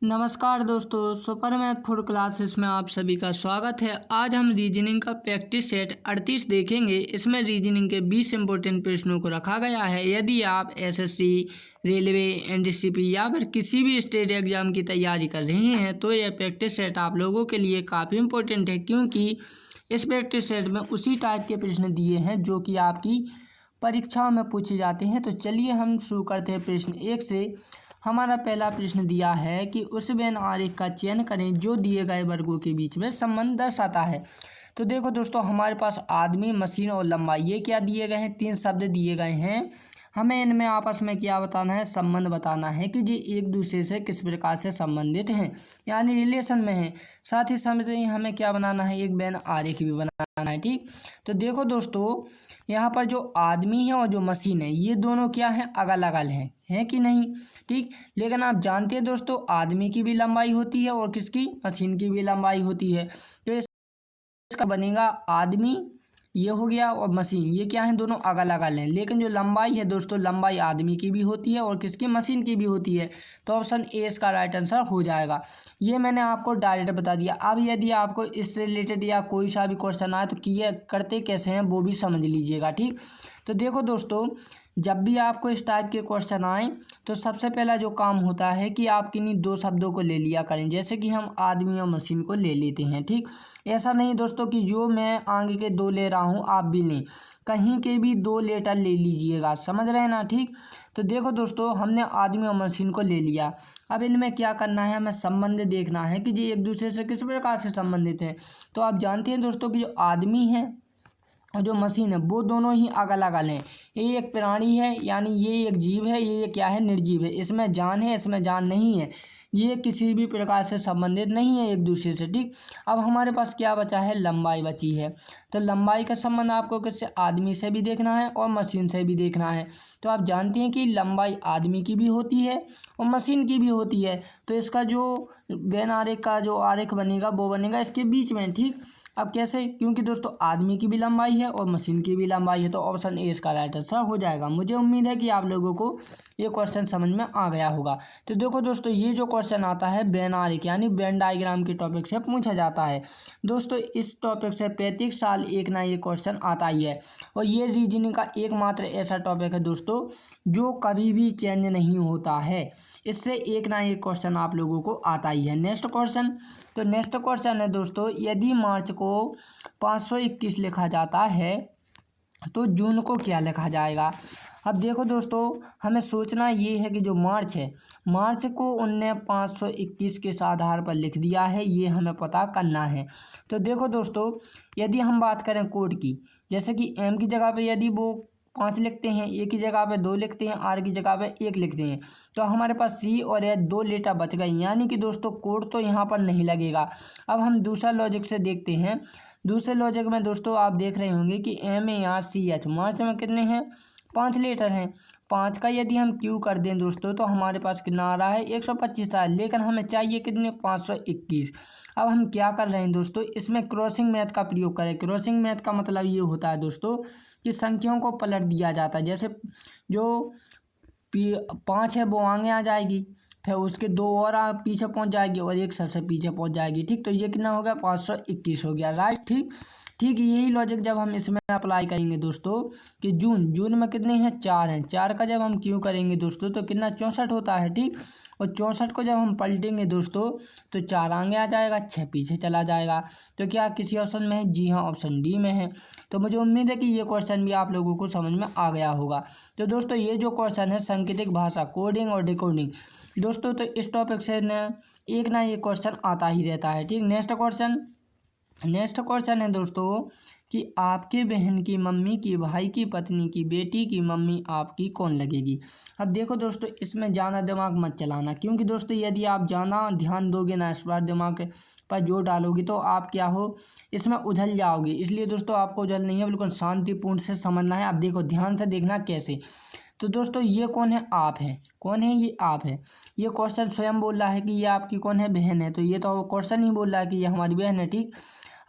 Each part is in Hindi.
नमस्कार दोस्तों, सुपर मैथ फॉर क्लासेस में आप सभी का स्वागत है। आज हम रीजनिंग का प्रैक्टिस सेट 38 देखेंगे। इसमें रीजनिंग के 20 इंपॉर्टेंट प्रश्नों को रखा गया है। यदि आप एसएससी, रेलवे, एनडीसीपी या फिर किसी भी स्टेट एग्जाम की तैयारी कर रहे हैं तो यह प्रैक्टिस सेट आप लोगों के लिए काफ़ी इंपॉर्टेंट है, क्योंकि इस प्रैक्टिस सेट में उसी टाइप के प्रश्न दिए हैं जो कि आपकी परीक्षाओं में पूछे जाते हैं। तो चलिए हम शुरू करते हैं प्रश्न 1 से। हमारा पहला प्रश्न दिया है कि उस वेन आरेख का चयन करें जो दिए गए वर्गों के बीच में संबंध दर्शाता है। तो देखो दोस्तों, हमारे पास आदमी, मशीन और लंबाई ये क्या दिए गए हैं, 3 शब्द दिए गए हैं। हमें इनमें आपस में क्या बताना है, संबंध बताना है कि ये एक दूसरे से किस प्रकार से संबंधित हैं, यानी रिलेशन में हैं। साथ ही साथ हमें क्या बनाना है, एक वेन आरेख भी बनाना है। ठीक, तो देखो दोस्तों, यहाँ पर जो आदमी है और जो मशीन है ये दोनों क्या है, अगल अगल हैं कि नहीं। ठीक, लेकिन आप जानते हैं दोस्तों, आदमी की भी लंबाई होती है और किसकी, मशीन की भी लंबाई होती है। तो इसका बनेगा आदमी ये हो गया और मशीन ये क्या है, दोनों अगल अगल हैं। लेकिन जो लंबाई है दोस्तों, लंबाई आदमी की भी होती है और किसकी, मशीन की भी होती है। तो ऑप्शन ए इसका राइट आंसर हो जाएगा। ये मैंने आपको डायरेक्ट बता दिया। अब यदि आपको इससे रिलेटेड या कोई सा भी क्वेश्चन आए तो किए करते कैसे हैं वो भी समझ लीजिएगा। ठीक, तो देखो दोस्तों, जब भी आपको इस टाइप के क्वेश्चन आए तो सबसे पहला जो काम होता है कि आप किन्हीं 2 शब्दों को ले लिया करें। जैसे कि हम आदमी और मशीन को ले लेते हैं। ठीक, ऐसा नहीं दोस्तों कि जो मैं आगे के 2 ले रहा हूँ आप भी लें, कहीं के भी 2 लेटर ले लीजिएगा, समझ रहे हैं ना। ठीक, तो देखो दोस्तों, हमने आदमी और मशीन को ले लिया। अब इनमें क्या करना है, हमें संबंध देखना है कि ये एक दूसरे से किस प्रकार से संबंधित हैं। तो आप जानते हैं दोस्तों कि जो आदमी है और जो मशीन है वो दोनों ही अगल अगल हैं। ये एक प्राणी है, यानी ये एक जीव है, ये क्या है, निर्जीव है। इसमें जान है, इसमें जान नहीं है। ये किसी भी प्रकार से संबंधित नहीं है एक दूसरे से। ठीक, अब हमारे पास क्या बचा है, लंबाई बची है। तो लंबाई का संबंध आपको किससे, आदमी से भी देखना है और मशीन से भी देखना है। तो आप जानते हैं कि लंबाई आदमी की भी होती है और मशीन की भी होती है। तो इसका जो वेन आरेख का जो आरेख बनेगा वो बनेगा इसके बीच में। ठीक, अब कैसे, क्योंकि दोस्तों आदमी की भी लंबाई है और मशीन की भी लंबाई है। तो ऑप्शन ए इसका राइट आंसर हो जाएगा। मुझे उम्मीद है कि आप लोगों को ये क्वेश्चन समझ में आ गया होगा। तो देखो दोस्तों, ये जो क्वेश्चन आता है वेन आरेख यानी वेन डायग्राम के टॉपिक से पूछा जाता है। दोस्तों इस टॉपिक से 35 साल एक ना ये क्वेश्चन आता ही है और ये रीजनिंग का एकमात्र ऐसा टॉपिक है दोस्तों जो कभी भी चेंज नहीं होता है। इससे एक ना एक क्वेश्चन आप लोगों को आता ही है। नेक्स्ट क्वेश्चन, तो नेक्स्ट क्वेश्चन है दोस्तों, यदि मार्च को 521 लिखा जाता है तो जून को क्या लिखा जाएगा। अब देखो दोस्तों, हमें सोचना ये है कि जो मार्च है, मार्च को उनने 521 के आधार पर लिख दिया है, ये हमें पता करना है। तो देखो दोस्तों, यदि हम बात करें कोड की, जैसे कि एम की जगह पे यदि वो 5 लिखते हैं, ए की जगह पे 2 लिखते हैं, आर की जगह पे 1 लिखते हैं, तो हमारे पास सी और एच 2 लेटर बच गए, यानी कि दोस्तों कोड तो यहाँ पर नहीं लगेगा। अब हम दूसरा लॉजिक से देखते हैं। दूसरे लॉजिक में दोस्तों आप देख रहे होंगे कि M A R C H, March में कितने हैं, 5 लेटर हैं। 5 का यदि हम क्यू कर दें दोस्तों तो हमारे पास कितना आ रहा है, 125 आ रहा है। लेकिन हमें चाहिए कितने, 521। अब हम क्या कर रहे हैं दोस्तों, इसमें क्रॉसिंग मैथ का प्रयोग करें। क्रॉसिंग मैथ का मतलब ये होता है दोस्तों कि संख्याओं को पलट दिया जाता है। जैसे जो 5 है वो आगे आ जाएगी, फिर उसके 2 और पीछे पहुंच जाएगी और एक सबसे पीछे पहुंच जाएगी। ठीक, तो ये कितना हो गया, 521 हो गया। राइट, ठीक ठीक, यही लॉजिक जब हम इसमें अप्लाई करेंगे दोस्तों कि जून में कितने हैं, 4 हैं। 4 का जब हम क्यों करेंगे दोस्तों तो कितना, 64 होता है। ठीक, और 64 को जब हम पलटेंगे दोस्तों तो 4 आगे आ जाएगा, 6 पीछे चला जाएगा। तो क्या किसी ऑप्शन में है, जी हाँ, ऑप्शन डी में है। तो मुझे उम्मीद है कि ये क्वेश्चन भी आप लोगों को समझ में आ गया होगा। तो दोस्तों ये जो क्वेश्चन है सांकेतिक भाषा, कोडिंग और डिकोडिंग दोस्तों, तो इस टॉपिक से न एक ना ये क्वेश्चन आता ही रहता है। ठीक, नेक्स्ट क्वेश्चन है दोस्तों कि आपके बहन की मम्मी की भाई की पत्नी की बेटी की मम्मी आपकी कौन लगेगी। अब देखो दोस्तों, इसमें ज़्यादा दिमाग मत चलाना, क्योंकि दोस्तों यदि आप ज़्यादा ध्यान दोगे ना, इस बार दिमाग पर जोर डालोगे तो आप क्या हो, इसमें उछल जाओगे। इसलिए दोस्तों आपको उछल नहीं है, बिल्कुल शांतिपूर्ण से समझना है। आप देखो, ध्यान से देखना कैसे। तो दोस्तों ये कौन है, आप है। कौन है, ये आप है। ये क्वेश्चन स्वयं बोल रहा है कि ये आपकी कौन है, बहन है। तो ये तो क्वेश्चन ही बोल रहा है कि ये हमारी बहन है। ठीक,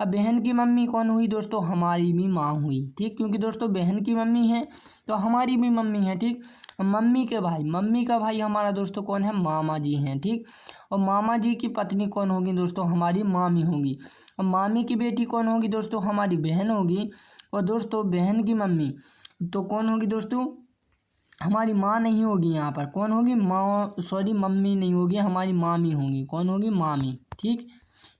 अब बहन की मम्मी कौन हुई दोस्तों, हमारी भी माँ हुई, ठीक, क्योंकि दोस्तों बहन की मम्मी है तो हमारी भी मम्मी है, ठीक। मम्मी के भाई, मम्मी का भाई हमारा दोस्तों कौन है, मामा जी हैं, ठीक। और मामा जी की पत्नी कौन होगी दोस्तों, हमारी मामी होगी। और मामी की बेटी कौन होगी दोस्तों, हमारी बहन होगी। और दोस्तों बहन की मम्मी तो कौन होगी दोस्तों, हमारी माँ नहीं होगी, यहाँ पर कौन होगी, माँ, सॉरी मम्मी नहीं होगी, हमारी मामी होंगी, कौन होगी, मामी, ठीक।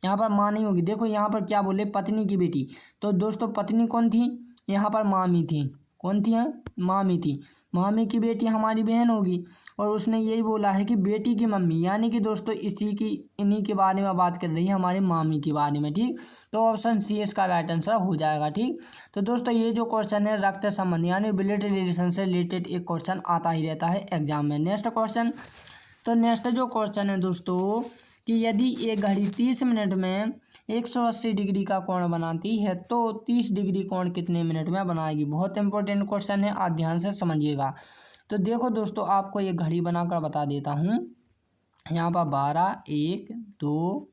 यहाँ पर माँ नहीं होगी। देखो यहाँ पर क्या बोले, पत्नी की बेटी, तो दोस्तों पत्नी कौन थी, यहाँ पर मामी थी, कौन थी, मामी थी। मामी की बेटी हमारी बहन होगी। और उसने यही बोला है कि बेटी की मम्मी, यानी कि दोस्तों इन्हीं के बारे में बात कर रही है, हमारी मामी के बारे में, ठीक। तो ऑप्शन सी इसका राइट आंसर हो जाएगा, ठीक। तो दोस्तों ये जो क्वेश्चन है रक्त संबंध यानी ब्लड रिलेशन से रिलेटेड एक क्वेश्चन आता ही रहता है एग्जाम में। नेक्स्ट क्वेश्चन, तो नेक्स्ट जो क्वेश्चन है दोस्तों कि यदि एक घड़ी 30 मिनट में 180 डिग्री का कोण बनाती है तो 30 डिग्री कोण कितने मिनट में बनाएगी। बहुत इंपॉर्टेंट क्वेश्चन है, आप ध्यान से समझिएगा। तो देखो दोस्तों आपको एक घड़ी बनाकर बता देता हूँ। यहाँ पर 12, 1, 2,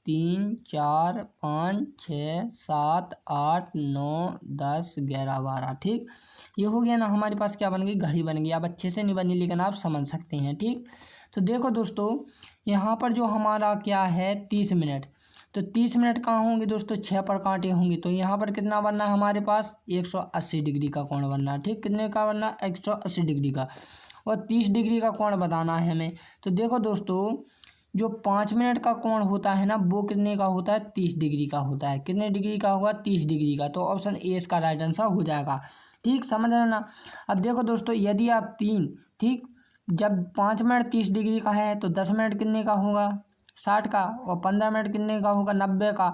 3, 4, 5, 6, 7, 8, 9, 10, 11, 12, ठीक। ये हो गया ना, हमारे पास क्या बन गई, घड़ी बन गई। अब अच्छे से नहीं बनी लेकिन आप समझ सकते हैं, ठीक। तो देखो दोस्तों यहाँ पर जो हमारा क्या है 30 मिनट, तो 30 मिनट कहाँ होंगे दोस्तों, 6 पर कांटे होंगे। तो यहाँ पर कितना बनना है हमारे पास, 180 डिग्री का कोण बनना है, ठीक। कितने का बनना है, 180 डिग्री का। और 30 डिग्री का कोण बताना है हमें। तो देखो दोस्तों जो 5 मिनट का कोण होता है ना, वो कितने का होता है, 30 डिग्री का होता है। कितने डिग्री का होगा, 30 डिग्री का। तो ऑप्शन ए इसका राइट आंसर हो जाएगा, ठीक, समझ लेना। अब देखो दोस्तों यदि आप ठीक, जब 5 मिनट 30 डिग्री का है तो 10 मिनट कितने का होगा, 60 का। और 15 मिनट कितने का होगा, 90 का,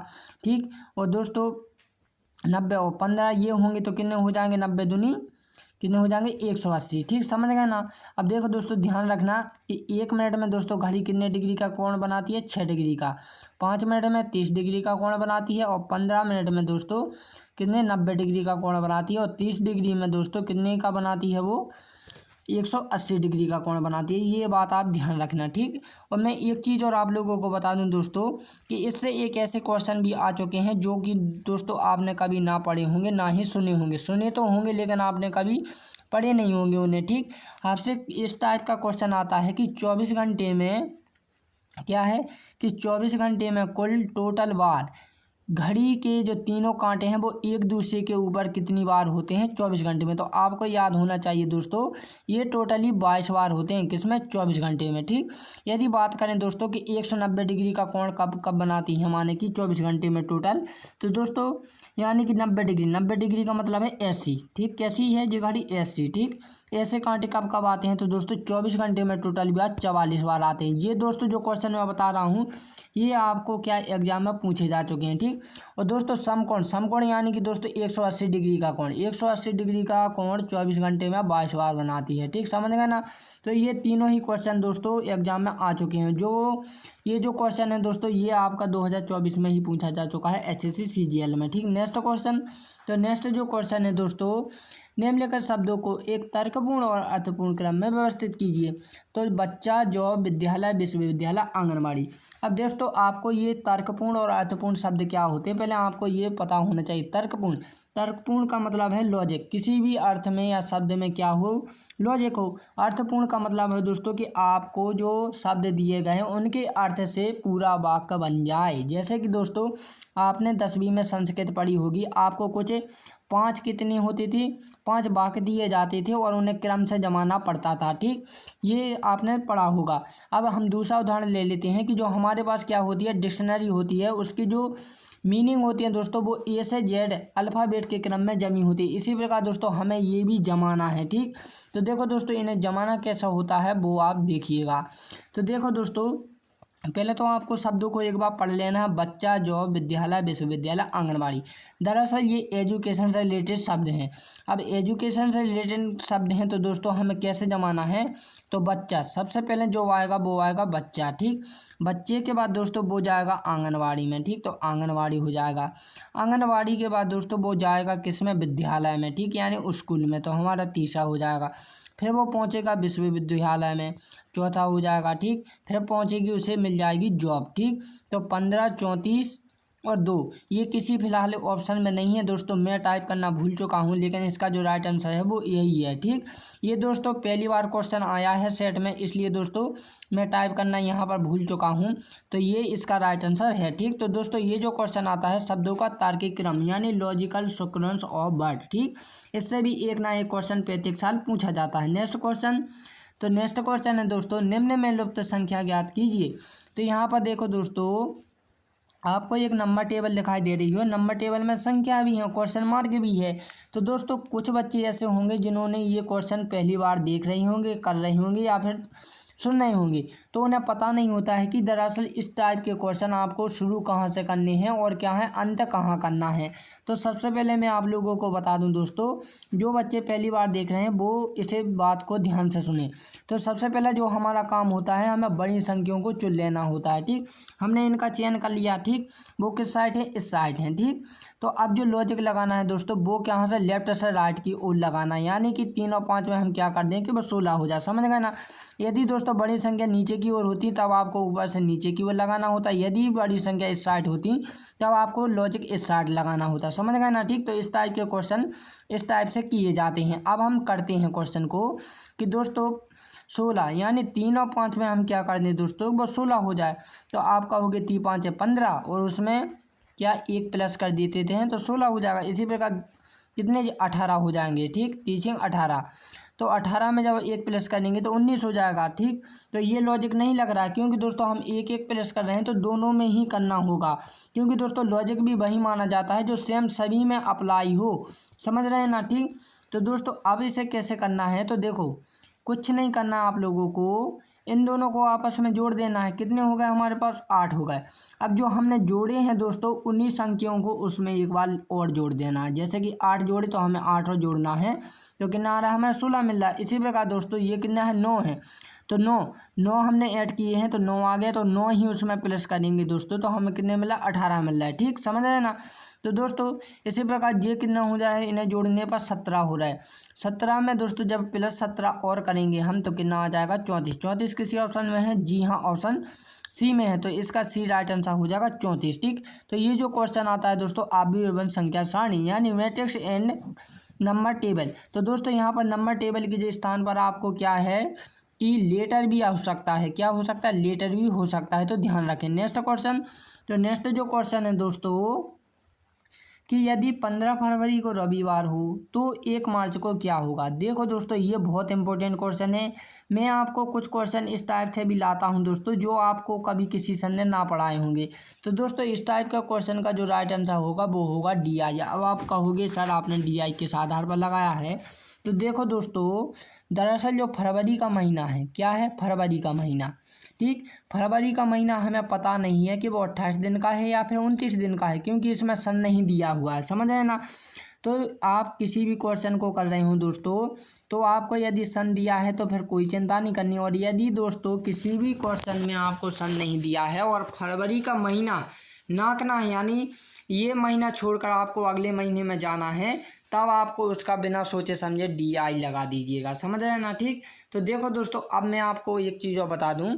ठीक। और दोस्तों 90 और 15 ये होंगे तो कितने हो जाएंगे, 90 दूनी कितने हो जाएंगे, 180, ठीक, समझ गए ना। अब देखो दोस्तों ध्यान रखना कि 1 मिनट में दोस्तों घड़ी कितने डिग्री का कोण बनाती है, 6 डिग्री का। 5 मिनट में 30 डिग्री का कोण बनाती है। और 15 मिनट में दोस्तों कितने, 90 डिग्री का कोण बनाती है। और 30 डिग्री में दोस्तों कितने का बनाती है, वो 180 डिग्री का कोण बनाती है। ये बात आप ध्यान रखना, ठीक। और मैं एक चीज़ और आप लोगों को बता दूं दोस्तों कि इससे एक ऐसे क्वेश्चन भी आ चुके हैं जो कि दोस्तों आपने कभी ना पढ़े होंगे ना ही सुने होंगे। सुने तो होंगे लेकिन आपने कभी पढ़े नहीं होंगे उन्हें, ठीक। आपसे इस टाइप का क्वेश्चन आता है कि 24 घंटे में क्या है कि 24 घंटे में कुल टोटल बार घड़ी के जो तीनों कांटे हैं वो एक दूसरे के ऊपर कितनी बार होते हैं 24 घंटे में। तो आपको याद होना चाहिए दोस्तों ये टोटली 22 बार होते हैं, किसमें, 24 घंटे में, ठीक। यदि बात करें दोस्तों कि 190 डिग्री का कोण कब कब बनाती है, माने कि 24 घंटे में टोटल, तो दोस्तों यानी कि 90 डिग्री का मतलब है ऐसी, ठीक। कैसी है ये घड़ी, ऐसी, ठीक। ऐसे कांटे कब कब आते हैं तो दोस्तों 24 घंटे में टोटल बार 44 बार आते हैं। ये दोस्तों जो क्वेश्चन मैं बता रहा हूँ ये आपको क्या एग्जाम में पूछे जा चुके हैं, ठीक। और दोस्तों समकोण यानी कि दोस्तों 180 डिग्री का कोण, 180 डिग्री का कोण 24 घंटे में 22 बार बनाती है, ठीक, समझ गए ना। तो ये तीनों ही क्वेश्चन दोस्तों एग्जाम में आ चुके हैं। ये जो क्वेश्चन है दोस्तों ये आपका 2024 में ही पूछा जा चुका है एसएससी सीजीएल में, ठीक। नेक्स्ट क्वेश्चन, तो नेक्स्ट जो क्वेश्चन है दोस्तों, निम्नलिखित शब्दों को एक तर्कपूर्ण और अर्थपूर्ण क्रम में व्यवस्थित कीजिए। तो बच्चा, जॉब, विद्यालय, विश्वविद्यालय, आंगनबाड़ी। अब दोस्तों आपको ये तर्कपूर्ण और अर्थपूर्ण शब्द क्या होते हैं पहले आपको ये पता होना चाहिए। तर्कपूर्ण का मतलब है लॉजिक, किसी भी अर्थ में या शब्द में क्या हो, लॉजिक हो। अर्थपूर्ण का मतलब है दोस्तों कि आपको जो शब्द दिए गए हैं उनके अर्थ से पूरा वाक्य बन जाए। जैसे कि दोस्तों आपने 10वीं में संस्कृत पढ़ी होगी, आपको कुछ 5 कितनी होती थी, 5 वाक्य दिए जाते थे और उन्हें क्रम से जमाना पड़ता था, ठीक। ये आपने पढ़ा होगा। अब हम दूसरा उदाहरण ले लेते हैं कि जो हमारे पास क्या होती है, डिक्शनरी होती है, उसकी जो मीनिंग होती है दोस्तों वो ए से जेड अल्फ़ाबेट के क्रम में जमी होती है। इसी प्रकार दोस्तों हमें ये भी जमाना है, ठीक। तो देखो दोस्तों इन्हें जमाना कैसा होता है वो आप देखिएगा। तो देखो दोस्तों पहले तो आपको शब्दों को एक बार पढ़ लेना है, बच्चा, जॉब, विद्यालय, विश्वविद्यालय, आंगनबाड़ी। दरअसल ये एजुकेशन से रिलेटेड शब्द हैं। अब एजुकेशन से रिलेटेड शब्द हैं तो दोस्तों हमें कैसे जमाना है, तो बच्चा सबसे पहले जो आएगा वो आएगा बच्चा, ठीक। बच्चे के बाद दोस्तों वो जाएगा आंगनबाड़ी में, ठीक, तो आंगनबाड़ी हो जाएगा। आंगनबाड़ी के बाद दोस्तों वो जाएगा किस में, विद्यालय में, ठीक, यानी स्कूल में, तो हमारा तीसरा हो जाएगा। फिर वो पहुंचेगा विश्वविद्यालय में, चौथा हो जाएगा, ठीक। फिर पहुंचेगी उसे मिल जाएगी जॉब, ठीक। तो 15, 34, और 2 ये किसी फिलहाल ऑप्शन में नहीं है दोस्तों, मैं टाइप करना भूल चुका हूँ, लेकिन इसका जो राइट आंसर है वो यही है। ठीक, ये दोस्तों पहली बार क्वेश्चन आया है सेट में, इसलिए दोस्तों मैं टाइप करना यहाँ पर भूल चुका हूँ, तो ये इसका राइट आंसर है। ठीक, तो दोस्तों ये जो क्वेश्चन आता है शब्दों का तार्किक क्रम यानी लॉजिकल सीक्वेंस ऑफ वर्ड। ठीक, इससे भी एक ना एक क्वेश्चन प्रत्येक साल पूछा जाता है। नेक्स्ट क्वेश्चन, तो नेक्स्ट क्वेश्चन है दोस्तों, निम्न में लुप्त संख्या ज्ञात कीजिए। तो यहाँ पर देखो दोस्तों, आपको एक नंबर टेबल दिखाई दे रही हो, नंबर टेबल में संख्या भी है, क्वेश्चन मार्क भी है। तो दोस्तों कुछ बच्चे ऐसे होंगे जिन्होंने ये क्वेश्चन पहली बार देख रहे होंगे, कर रहे होंगे या फिर सुन रहे होंगे, तो उन्हें पता नहीं होता है कि दरअसल इस टाइप के क्वेश्चन आपको शुरू कहाँ से करने हैं और क्या है अंत कहाँ करना है। तो सबसे पहले मैं आप लोगों को बता दूं दोस्तों, जो बच्चे पहली बार देख रहे हैं वो इसे बात को ध्यान से सुने। तो सबसे पहले जो हमारा काम होता है, हमें बड़ी संख्याओं को चुन लेना होता है। ठीक, हमने इनका चयन कर लिया। ठीक, वो किस साइड है, इस साइड है। ठीक, तो अब जो लॉजिक लगाना है दोस्तों, वो क्या से लेफ्ट से राइट की ओर लगाना है, यानी कि 3 और 5 में हम क्या कर दें कि वो 16 हो जाए। समझ गए ना। यदि दोस्तों बड़ी संख्या नीचे की ओर होती तब आपको ऊपर से नीचे की ओर लगाना होता, यदि बड़ी संख्या इस साइड होती तब आपको लॉजिक इस साइड लगाना होता। समझ गए ना। ठीक, तो इस टाइप के क्वेश्चन इस टाइप से किए जाते हैं। अब हम करते हैं क्वेश्चन को कि दोस्तों 16 यानी 3 और 5 में हम क्या कर दें दोस्तों, वो 16 हो जाए। तो आपका हो गया 3 5 15 और उसमें क्या 1 प्लस कर देते हैं तो 16 हो जाएगा। इसी प्रकार कितने 18 हो जाएंगे। ठीक, टीचिंग 18, तो 18 में जब 1 प्लस करेंगे तो 19 हो जाएगा। ठीक, तो ये लॉजिक नहीं लग रहा है, क्योंकि दोस्तों हम एक एक प्लस कर रहे हैं तो दोनों में ही करना होगा, क्योंकि दोस्तों लॉजिक भी वही माना जाता है जो सेम सभी में अप्लाई हो। समझ रहे हैं ना। ठीक, तो दोस्तों अब इसे कैसे करना है, तो देखो कुछ नहीं करना, आप लोगों को इन दोनों को आपस में जोड़ देना है। कितने हो गए हमारे पास, 8 हो गए। अब जो हमने जोड़े हैं दोस्तों उन्हीं संख्याओं को उसमें एक बार और जोड़ देना है। जैसे कि 8 जोड़े तो हमें 8 और जोड़ना है, तो कितना आ रहा है हमें 16 मिल रहा है। इसी प्रकार दोस्तों ये कितना है 9 है, तो 9 हमने ऐड किए हैं तो 9 आ गया, तो 9 ही उसमें प्लस करेंगे दोस्तों तो हमें कितने मिला 18 मिल रहा है। ठीक, समझ रहे हैं ना। तो दोस्तों इसी प्रकार ये कितना हो जाए, इन्हें जोड़ने पर 17 हो रहा है। 17 में दोस्तों जब प्लस 17 और करेंगे हम तो कितना आ जाएगा 34। 34 किसी ऑप्शन में है, जी हाँ ऑप्शन सी में है, तो इसका सी राइट आंसर हो जाएगा 34। ठीक, तो ये जो क्वेश्चन आता है दोस्तों आव्यूह संख्या सारणी यानी मैट्रिक्स एंड नंबर टेबल। तो दोस्तों यहाँ पर नंबर टेबल के जो स्थान पर आपको क्या है कि लेटर भी हो सकता है, क्या हो सकता है, लेटर भी हो सकता है, तो ध्यान रखें। नेक्स्ट क्वेश्चन, तो नेक्स्ट जो क्वेश्चन है दोस्तों कि यदि 15 फरवरी को रविवार हो तो 1 मार्च को क्या होगा। देखो दोस्तों ये बहुत इंपॉर्टेंट क्वेश्चन है। मैं आपको कुछ क्वेश्चन इस टाइप से भी लाता हूं दोस्तों जो आपको कभी किसी सर ने ना पढ़ाए होंगे। तो दोस्तों इस टाइप का क्वेश्चन का जो राइट आंसर होगा वो होगा DI। अब आप कहोगे सर आपने DI किस आधार पर लगाया है, तो देखो दोस्तों दरअसल जो फरवरी का महीना है, क्या है फरवरी का महीना। ठीक, फरवरी का महीना हमें पता नहीं है कि वो 28 दिन का है या फिर 29 दिन का है, क्योंकि इसमें सन नहीं दिया हुआ है। समझ रहे ना। तो आप किसी भी क्वेश्चन को कर रहे हो दोस्तों, तो आपको यदि सन दिया है तो फिर कोई चिंता नहीं करनी, और यदि दोस्तों किसी भी क्वेश्चन में आपको सन नहीं दिया है और फरवरी का महीना नाकना है, यानी ये महीना छोड़कर आपको अगले महीने में जाना है, तब आपको उसका बिना सोचे समझे DI लगा दीजिएगा। समझ रहे हैं ना। ठीक, तो देखो दोस्तों अब मैं आपको एक चीज़ और बता दूं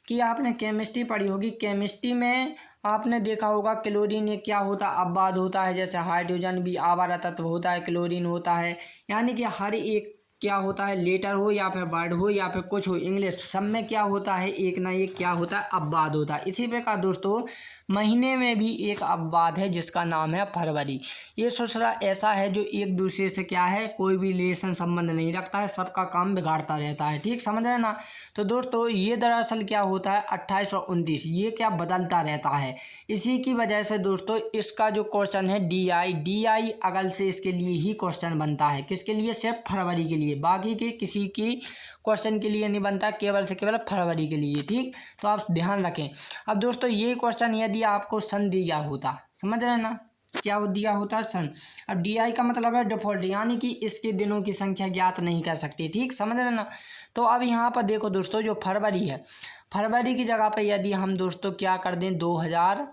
कि आपने केमिस्ट्री पढ़ी होगी, केमिस्ट्री में आपने देखा होगा क्लोरीन ये क्या होता है, अपवाद होता है। जैसे हाइड्रोजन भी आवारा तत्व होता है, क्लोरीन होता है, यानी कि हर एक क्या होता है लेटर हो या फिर वर्ड हो या फिर कुछ हो इंग्लिश, सब में क्या होता है एक ना एक क्या होता है अपवाद होता है। इसी प्रकार दोस्तों महीने में भी एक अपवाद है जिसका नाम है फरवरी। ये ससुरा ऐसा है जो एक दूसरे से क्या है कोई भी रिलेशन संबंध नहीं रखता है, सबका काम बिगाड़ता रहता है। ठीक, समझ रहे ना। तो दोस्तों ये दरअसल क्या होता है 28 और 29 ये क्या बदलता रहता है। इसी की वजह से दोस्तों इसका जो क्वेश्चन है DI अगल से इसके लिए ही क्वेश्चन बनता है। किसके लिए, सिर्फ फरवरी के लिए, बाकी के किसी की क्वेश्चन के लिए नहीं बनता, केवल से केवल फरवरी के लिए। ठीक, तो आप ध्यान रखें। अब दोस्तों ये क्वेश्चन यदि आपको सन दिया होता, समझ रहे हैं ना, क्या दिया होता सन। अब DI का मतलब है डिफॉल्ट, यानी कि इसके दिनों की संख्या ज्ञात नहीं कर सकती। ठीक, समझ रहे हैं ना। तो अब यहाँ पर देखो दोस्तों जो फरवरी है, फरवरी की जगह पर यदि हम दोस्तों क्या कर दें 2000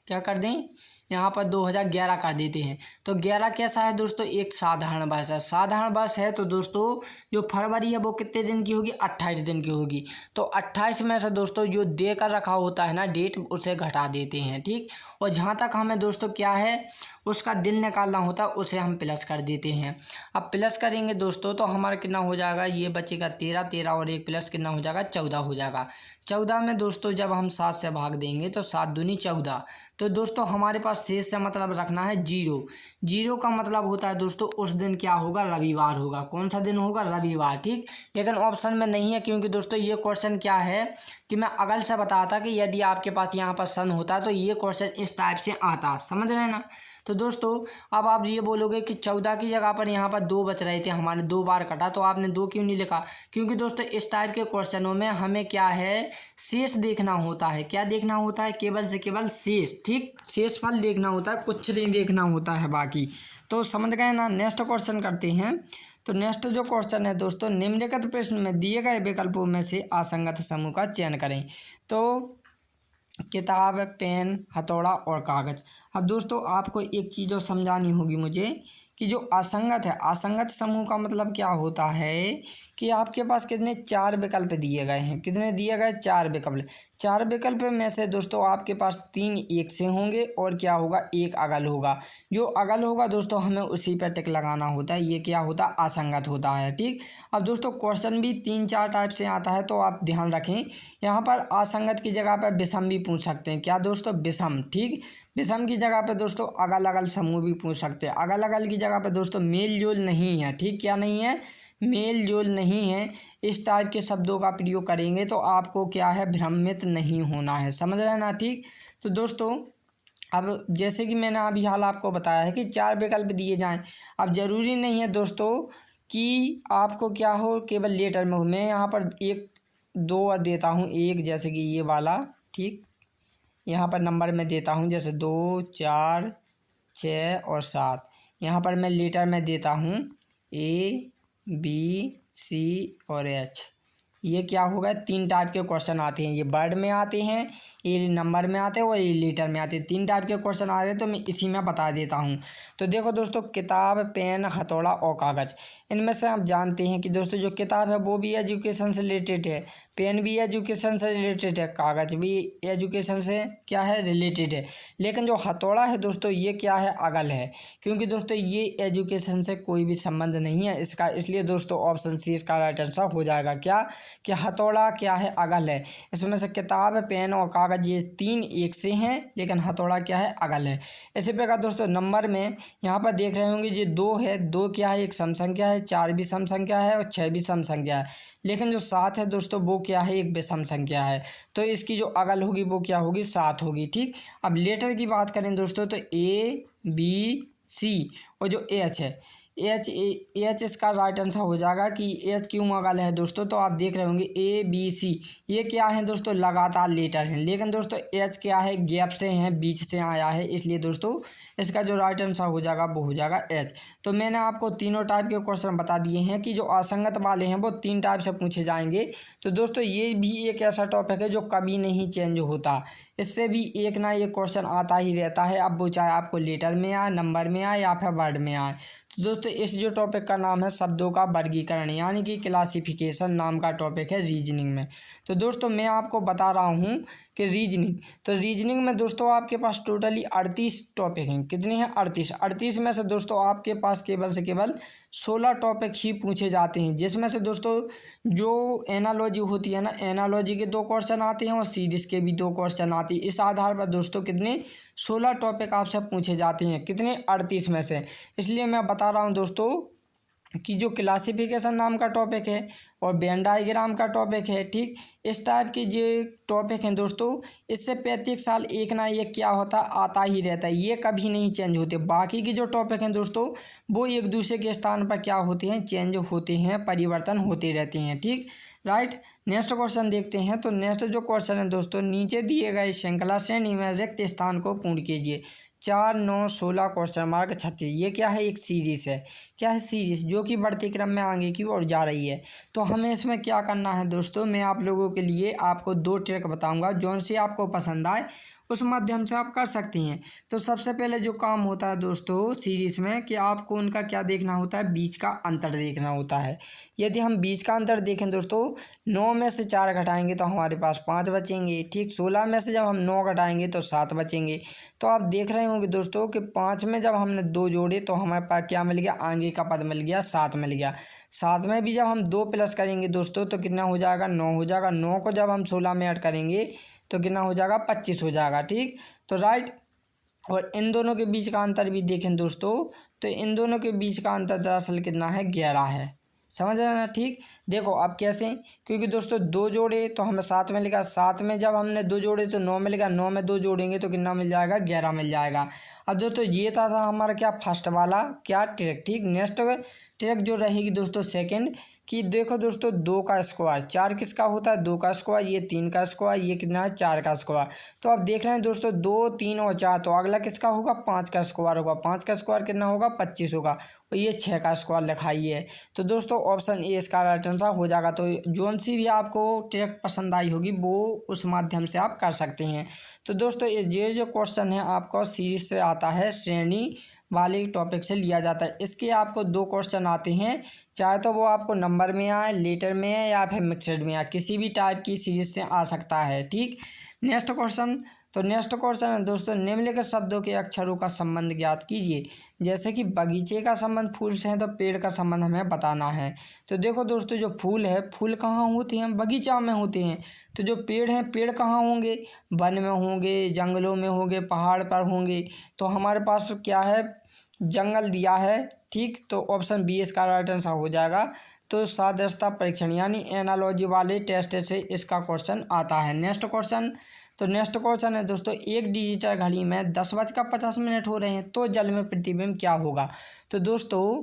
क्या कर दें यहाँ पर 2011 कर देते हैं। तो 11 कैसा है दोस्तों, एक साधारण वर्ष है। साधारण वर्ष है तो दोस्तों जो फरवरी है वो कितने दिन की होगी, 28 दिन की होगी। तो 28 में से दोस्तों जो दे कर रखा होता है ना डेट, उसे घटा देते हैं, ठीक। और जहाँ तक हमें दोस्तों क्या है उसका दिन निकालना होता है, उसे हम प्लस कर देते हैं। अब प्लस करेंगे दोस्तों तो हमारा कितना हो जाएगा, ये बचेगा 13, 13 और 1 प्लस कितना हो जाएगा, 14 हो जाएगा। 14 में दोस्तों जब हम 7 से भाग देंगे तो 7 दूनी 14। तो दोस्तों हमारे पास शेष से मतलब रखना है 0। 0 का मतलब होता है दोस्तों उस दिन क्या होगा, रविवार होगा। कौन सा दिन होगा, रविवार, ठीक। लेकिन ऑप्शन में नहीं है क्योंकि दोस्तों ये क्वेश्चन क्या है कि मैं अगल से बताया था कि यदि आपके पास यहाँ पर सन होता तो ये क्वेश्चन इस टाइप से आता, समझ रहे हैं ना। तो दोस्तों अब आप ये बोलोगे कि 14 की जगह पर यहाँ पर 2 बच रहे थे हमारे, 2 बार कटा, तो आपने 2 क्यों नहीं लिखा। क्योंकि दोस्तों इस टाइप के क्वेश्चनों में हमें क्या है, शेष देखना होता है। क्या देखना होता है, केवल से केवल शेष, ठीक। शेषफल देखना होता है, कुछ नहीं देखना होता है बाकी। तो समझ गए ना। नेक्स्ट क्वेश्चन करते हैं। तो नेक्स्ट जो क्वेश्चन है दोस्तों, निम्नलिखित प्रश्न में दिए गए विकल्पों में से असंगत समूह का चयन करें। तो किताब, पेन, हथौड़ा और कागज। अब दोस्तों आपको एक चीज़ जो समझानी होगी मुझे कि जो असंगत है, असंगत समूह का मतलब क्या होता है कि आपके पास कितने 4 विकल्प दिए गए हैं। कितने दिए गए, 4 विकल्प। 4 विकल्प में से दोस्तों आपके पास 3 एक से होंगे और क्या होगा, 1 अगल होगा। जो अगल होगा दोस्तों हमें उसी पर टिक लगाना होता है, ये क्या होता है, असंगत होता है, ठीक। अब दोस्तों क्वेश्चन भी 3-4 टाइप से आता है, तो आप ध्यान रखें यहाँ पर असंगत की जगह पर विषम भी पूछ सकते हैं। क्या दोस्तों, विषम, ठीक। विषम की जगह पे दोस्तों अगल अगल समूह भी पूछ सकते हैं। अगल अगल की जगह पे दोस्तों मेल जोल नहीं है, ठीक। क्या नहीं है, मेल जोल नहीं है। इस टाइप के शब्दों का प्रयोग करेंगे तो आपको क्या है, भ्रमित नहीं होना है, समझ रहे हैं ना, ठीक। तो दोस्तों अब जैसे कि मैंने अभी हाल आपको बताया है कि 4 विकल्प दिए जाएं। अब ज़रूरी नहीं है दोस्तों कि आपको क्या हो, केवल लेटर में हो। मैं यहाँ पर 1 2 देता हूँ, एक जैसे कि ये वाला, ठीक। यहाँ पर नंबर में देता हूँ जैसे 2, 4, 6 और 7। यहाँ पर मैं लेटर में देता हूँ A, B, C और H। ये क्या होगा, 3 टाइप के क्वेश्चन आते हैं। ये वर्ड में आते हैं, ये नंबर में आते हैं और ये लेटर में आते हैं। 3 टाइप के क्वेश्चन आते हैं तो मैं इसी में बता देता हूँ। तो देखो दोस्तों, किताब, पेन, हथौड़ा और कागज़। इनमें से आप जानते हैं कि दोस्तों जो किताब है वो भी एजुकेशन से रिलेटेड है, पेन भी एजुकेशन से रिलेटेड है, कागज़ भी एजुकेशन से क्या है, रिलेटेड है। लेकिन जो हथौड़ा है दोस्तों ये क्या है, अगल है। क्योंकि दोस्तों ये एजुकेशन से कोई भी संबंध नहीं है इसका। इसलिए दोस्तों ऑप्शन सी इसका राइट आंसर हो जाएगा। क्या कि हथौड़ा क्या है, अगल है। इसमें से किताब, पेन और कागज़ ये 3 एक से हैं, लेकिन हथौड़ा क्या है, अगल है। इसी प्रकार दोस्तों नंबर में यहाँ पर देख रहे होंगे ये 2 है। 2 क्या है, एक सम संख्या है। 4 भी सम संख्या है और 6 भी सम संख्या है। लेकिन जो 7 है दोस्तों वो क्या है, एक विषम संख्या है। तो इसकी जो अगल होगी वो क्या होगी, 7 होगी, ठीक। अब लेटर की बात करें दोस्तों तो A, B, C और जो H है, एच इसका राइट आंसर हो जाएगा। कि एच क्यों अगल है दोस्तों, तो आप देख रहे होंगे ABC ये क्या है दोस्तों, लगातार लेटर हैं। लेकिन दोस्तों एच क्या है, गैप से हैं, बीच से आया है। इसलिए दोस्तों इसका जो राइट आंसर हो जाएगा वो हो जाएगा एच। तो मैंने आपको तीनों टाइप के क्वेश्चन बता दिए हैं कि जो असंगत वाले हैं वो 3 टाइप से पूछे जाएंगे। तो दोस्तों ये भी एक ऐसा टॉपिक है जो कभी नहीं चेंज होता। इससे भी एक ना एक क्वेश्चन आता ही रहता है, अब वो चाहे आपको लेटर में आए, नंबर में आए या फिर वर्ड में आए। तो दोस्तों इस जो टॉपिक का नाम है शब्दों का वर्गीकरण, यानी कि क्लासिफिकेशन नाम का टॉपिक है रीजनिंग में। तो दोस्तों मैं आपको बता रहा हूँ कि रीजनिंग, तो रीजनिंग में दोस्तों आपके पास टोटली 38 टॉपिक हैं। कितने हैं, 38 में से दोस्तों आपके पास केवल से केवल 16 टॉपिक ही पूछे जाते हैं। जिसमें से दोस्तों जो एनालॉजी होती है ना, एनालॉजी के 2 क्वेश्चन आते हैं और सीरीज के भी 2 क्वेश्चन आते हैं। इस आधार पर दोस्तों कितने 16 टॉपिक आपसे पूछे जाते हैं। कितने, 38 में से। इसलिए मैं बता रहा हूँ दोस्तों कि जो क्लासिफिकेशन नाम का टॉपिक है और वेन डायग्राम का टॉपिक है, ठीक। इस टाइप के जो टॉपिक हैं दोस्तों इससे प्रत्येक साल एक ना एक क्या होता आता ही रहता है, ये कभी नहीं चेंज होते। बाकी के जो टॉपिक हैं दोस्तों वो एक दूसरे के स्थान पर क्या होते हैं, चेंज होते हैं, परिवर्तन होते रहते हैं, ठीक, राइट। नेक्स्ट क्वेश्चन देखते हैं। तो नेक्स्ट जो क्वेश्चन है दोस्तों, नीचे दिए गए श्रृंखला श्रेणी में रिक्त स्थान को पूर्ण कीजिए। 4, 9, 16 क्वेश्चन मार्क 36। ये क्या है, एक सीरीज़ है। क्या है, सीरीज़ जो कि बढ़ते क्रम में आगे की ओर जा रही है। तो हमें इसमें क्या करना है दोस्तों, मैं आप लोगों के लिए आपको 2 ट्रिक बताऊंगा। जौन सी आपको पसंद आए उस माध्यम से आप कर सकती हैं। तो सबसे पहले जो काम होता है दोस्तों सीरीज़ में कि आपको उनका क्या देखना होता है, बीच का अंतर देखना होता है। यदि हम बीच का अंतर देखें दोस्तों, 9 में से 4 घटाएंगे तो हमारे पास 5 बचेंगे, ठीक। 16 में से जब हम 9 घटाएंगे तो 7 बचेंगे। तो आप देख रहे होंगे दोस्तों कि 5 में जब हमने 2 जोड़े तो हमारे पास क्या मिल गया, आगे का पद मिल गया, 7 मिल गया। 7 में भी जब हम 2 प्लस करेंगे दोस्तों तो कितना हो जाएगा, 9 हो जाएगा। 9 को जब हम 16 में ऐड करेंगे तो कितना हो जाएगा, 25 हो जाएगा, ठीक। तो राइट, और इन दोनों के बीच का अंतर भी देखें दोस्तों, तो इन दोनों के बीच का अंतर दरअसल कितना है, 11 है। समझ रहे हैं ना, ठीक। देखो अब कैसे, क्योंकि दोस्तों 2 जोड़े तो हमें 7 मिलेगा, 7 में जब हमने 2 जोड़े तो 9 मिलेगा, 9 में 2 जोड़ेंगे तो कितना मिल जाएगा, 11 मिल जाएगा। अब दोस्तों ये था हमारा क्या, फर्स्ट वाला क्या ट्रिक, ठीक। नेक्स्ट ट्रिक जो रहेगी दोस्तों सेकंड, कि देखो दोस्तों 2 का स्क्वायर, 4 किसका होता है, 2 का स्क्वायर, ये 3 का स्क्वायर, ये कितना है, 4 का स्क्वायर। तो आप देख रहे हैं दोस्तों 2, 3 और 4, तो अगला किसका होगा, 5 का स्क्वायर होगा। 5 का स्क्वायर कितना होगा, 25 होगा। और ये 6 का स्क्वायर लिखाई है। तो दोस्तों ऑप्शन ए इसका राइट आंसर हो जाएगा। तो जोन सी भी आपको ट्रिक पसंद आई होगी वो उस माध्यम से आप कर सकते हैं। तो दोस्तों ये जो क्वेश्चन है आपको सीरीज से आता है, श्रेणी वाले टॉपिक से लिया जाता है। इसके आपको 2 क्वेश्चन आते हैं, चाहे तो वो आपको नंबर में आए, लेटर में आए या फिर मिक्सड में आए, किसी भी टाइप की सीरीज से आ सकता है, ठीक। नेक्स्ट क्वेश्चन, तो नेक्स्ट क्वेश्चन है दोस्तों, निम्नलिखित शब्दों के अक्षरों का संबंध ज्ञात कीजिए। जैसे कि बगीचे का संबंध फूल से है तो पेड़ का संबंध हमें बताना है। तो देखो दोस्तों जो फूल है, फूल कहाँ होते हैं, बगीचा में होते हैं। तो जो पेड़ हैं, पेड़ कहाँ होंगे, वन में होंगे, जंगलों में होंगे, पहाड़ पर होंगे। तो हमारे पास क्या है, जंगल दिया है, ठीक। तो ऑप्शन बी इसका राइट आंसर हो जाएगा। तो सादृश्यता परीक्षण यानी एनालॉजी वाले टेस्ट से इसका क्वेश्चन आता है। नेक्स्ट क्वेश्चन, तो नेक्स्ट क्वेश्चन है दोस्तों, एक डिजिटल घड़ी में 10:50 हो रहे हैं तो जल में प्रतिबिंब क्या होगा। तो दोस्तों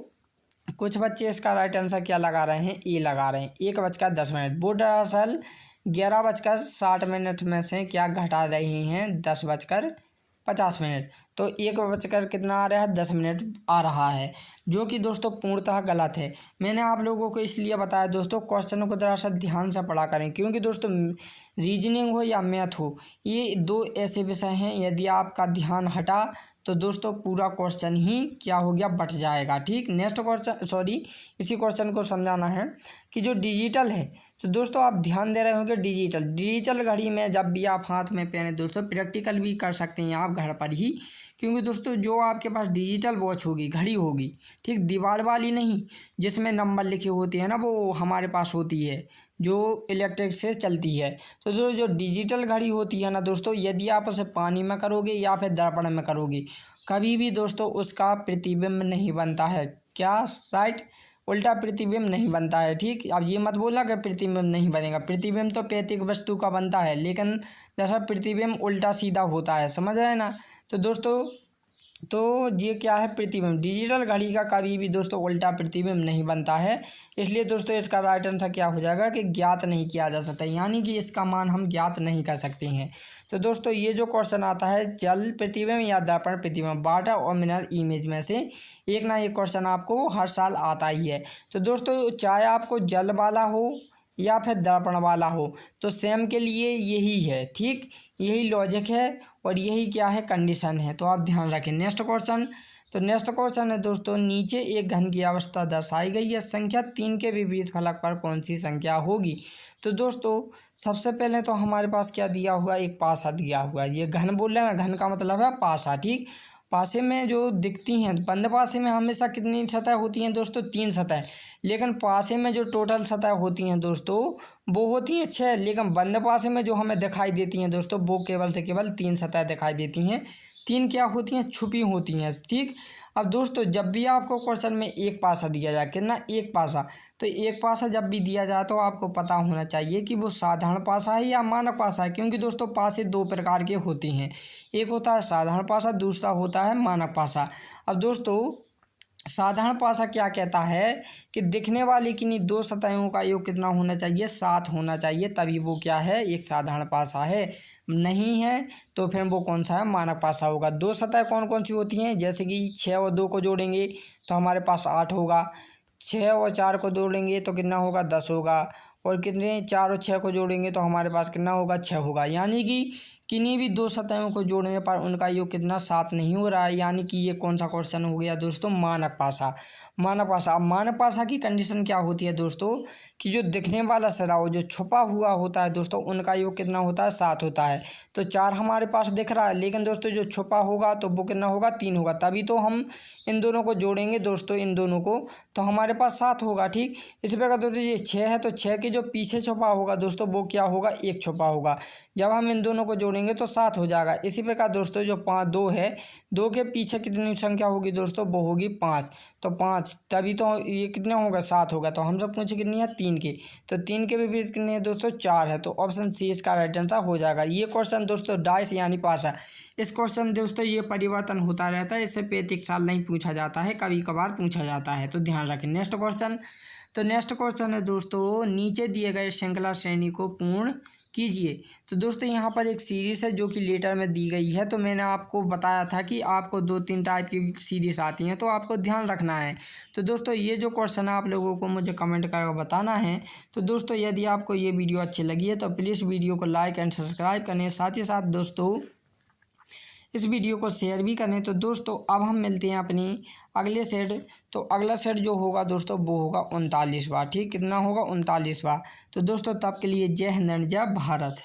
कुछ बच्चे इसका राइट आंसर क्या लगा रहे हैं, ए लगा रहे हैं, 1:10। वो दरअसल 11:60 में से क्या घटा रहे हैं, 10:50। तो 1 कितना आ रहा है, 10 आ रहा है, जो कि दोस्तों पूर्णतः गलत है। मैंने आप लोगों को इसलिए बताया दोस्तों, क्वेश्चन को दरअसल ध्यान से पढ़ा करें, क्योंकि दोस्तों रीजनिंग हो या मैथ हो, ये 2 ऐसे विषय हैं यदि आपका ध्यान हटा तो दोस्तों पूरा क्वेश्चन ही क्या हो गया, बट जाएगा, ठीक। नेक्स्ट क्वेश्चन, सॉरी इसी क्वेश्चन को समझाना है कि जो डिजिटल है, तो दोस्तों आप ध्यान दे रहे होंगे डिजिटल घड़ी में जब भी आप हाथ में पहने दोस्तों, प्रैक्टिकल भी कर सकते हैं आप घर पर ही, क्योंकि दोस्तों जो आपके पास डिजिटल वॉच होगी, घड़ी होगी, ठीक, दीवार वाली नहीं जिसमें नंबर लिखे होते हैं ना, वो हमारे पास होती है जो इलेक्ट्रिक से चलती है। तो जो डिजिटल घड़ी होती है ना दोस्तों, यदि आप उसे पानी में करोगे या फिर दर्पण में करोगे, कभी भी दोस्तों उसका प्रतिबिंब नहीं बनता है। क्या, राइट, उल्टा प्रतिबिंब नहीं बनता है, ठीक। अब ये मत बोलना कि प्रतिबिंब नहीं बनेगा, प्रतिबिंब तो पैतिक वस्तु का बनता है, लेकिन जैसा प्रतिबिंब उल्टा सीधा होता है, समझ रहे हैं ना। तो दोस्तों तो ये क्या है, प्रतिबिंब, डिजिटल घड़ी का कभी भी दोस्तों उल्टा प्रतिबिंब नहीं बनता है। इसलिए दोस्तों इसका राइट आंसर क्या हो जाएगा कि ज्ञात नहीं किया जा सकता, यानी कि इसका मान हम ज्ञात नहीं कर सकते हैं। तो दोस्तों ये जो क्वेश्चन आता है जल प्रतिबिंब या दर्पण प्रतिबिंब, वाटर और मिनरल इमेज में से एक ना एक क्वेश्चन आपको हर साल आता ही है। तो दोस्तों चाहे आपको जल वाला हो या फिर दर्पण वाला हो, तो सेम के लिए यही है, ठीक, यही लॉजिक है और यही क्या है, कंडीशन है। तो आप ध्यान रखें। नेक्स्ट क्वेश्चन, तो नेक्स्ट क्वेश्चन है दोस्तों, नीचे एक घन की अवस्था दर्शाई गई है, संख्या 3 के विपरीत फलक पर कौन सी संख्या होगी। तो दोस्तों सबसे पहले तो हमारे पास क्या दिया हुआ, एक पासा दिया हुआ है। ये घन बोल रहे हैं ना, घन का मतलब है पासा, ठीक। पासे में जो दिखती हैं, बंद पासे में हमेशा कितनी सतह होती हैं दोस्तों, 3 सतह, लेकिन पासे में जो टोटल सतह होती हैं दोस्तों वो होती हैं 6, लेकिन बंद पासे में जो हमें दिखाई देती हैं दोस्तों वो केवल से केवल 3 सतह दिखाई देती हैं। 3 क्या होती हैं, छुपी होती हैं, ठीक। अब दोस्तों जब भी आपको क्वेश्चन में एक पासा दिया जाए, कितना, एक पासा, तो एक पासा जब भी दिया जाए तो आपको पता होना चाहिए कि वो साधारण पासा है या मानक पासा है, क्योंकि दोस्तों पासे 2 प्रकार के होते हैं, एक होता है साधारण पासा, दूसरा होता है मानक पासा। अब दोस्तों साधारण पासा क्या कहता है कि दिखने वाली किन्हीं 2 सतहों का योग कितना होना चाहिए, 7 होना चाहिए, तभी वो क्या है, एक साधारण पासा है। नहीं है तो फिर वो कौन सा है, मानक पासा होगा। 2 सतह कौन कौन सी होती हैं, जैसे कि 6 और 2 को जोड़ेंगे तो हमारे पास 8 होगा, 6 और 4 को जोड़ेंगे तो कितना होगा, 10 होगा, और कितने, 4 और 6 को जोड़ेंगे तो हमारे पास कितना होगा, 6 होगा। यानी कि किन्हीं भी दो सतहों को जोड़ने पर उनका योग कितना 7 नहीं हो रहा है, यानी कि ये कौन सा क्वेश्चन हो गया दोस्तों, मानक भाषा। मानक भाषा, अब मानक भाषा की कंडीशन क्या होती है दोस्तों कि जो दिखने वाला सराव जो छुपा हुआ होता है दोस्तों, उनका योग कितना होता है 7 होता है। तो 4 हमारे पास दिख रहा है, लेकिन दोस्तों जो छुपा होगा तो वो कितना होगा 3 होगा, तभी तो हम इन दोनों को जोड़ेंगे दोस्तों, इन दोनों को, तो हमारे पास 7 होगा। ठीक, इसी प्रकार दोस्तों ये 6 है, तो 6 के जो पीछे छुपा होगा दोस्तों वो क्या होगा, 1 छुपा होगा। जब हम इन दोनों को जोड़ेंगे तो 7 हो जाएगा। इसी प्रकार दोस्तों जो 2 है, 2 के पीछे कितनी संख्या होगी दोस्तों, वो होगी 5। तो 5, तभी तो ये कितने होगा 7 होगा। तो हम सब पूछे कितनी है 3 के, तो 3 के विपरीत कितने हैं दोस्तों 4 है। तो ऑप्शन सी इसका राइट आंसर हो जाएगा। ये क्वेश्चन दोस्तों डाइस यानी पासा, इस क्वेश्चन दोस्तों ये परिवर्तन होता रहता है, इससे 35 साल नहीं पूछा जाता है, कभी कभार पूछा जाता है, तो ध्यान रखें। नेक्स्ट क्वेश्चन, तो नेक्स्ट क्वेश्चन है दोस्तों, नीचे दिए गए श्रृंखला श्रेणी को पूर्ण कीजिए। तो दोस्तों यहाँ पर एक सीरीज है जो कि लेटर में दी गई है। तो मैंने आपको बताया था कि आपको 2-3 टाइप की सीरीज आती हैं, तो आपको ध्यान रखना है। तो दोस्तों ये जो क्वेश्चन है आप लोगों को मुझे कमेंट करके बताना है। तो दोस्तों यदि आपको ये वीडियो अच्छी लगी है तो प्लीज़ वीडियो को लाइक एंड सब्सक्राइब करें, साथ ही साथ दोस्तों इस वीडियो को शेयर भी करें। तो दोस्तों अब हम मिलते हैं अपनी अगले सेट। तो अगला सेट जो होगा दोस्तों वो होगा 39वां। ठीक, कितना होगा 39वां। तो दोस्तों तब के लिए जय हिंद, जय भारत।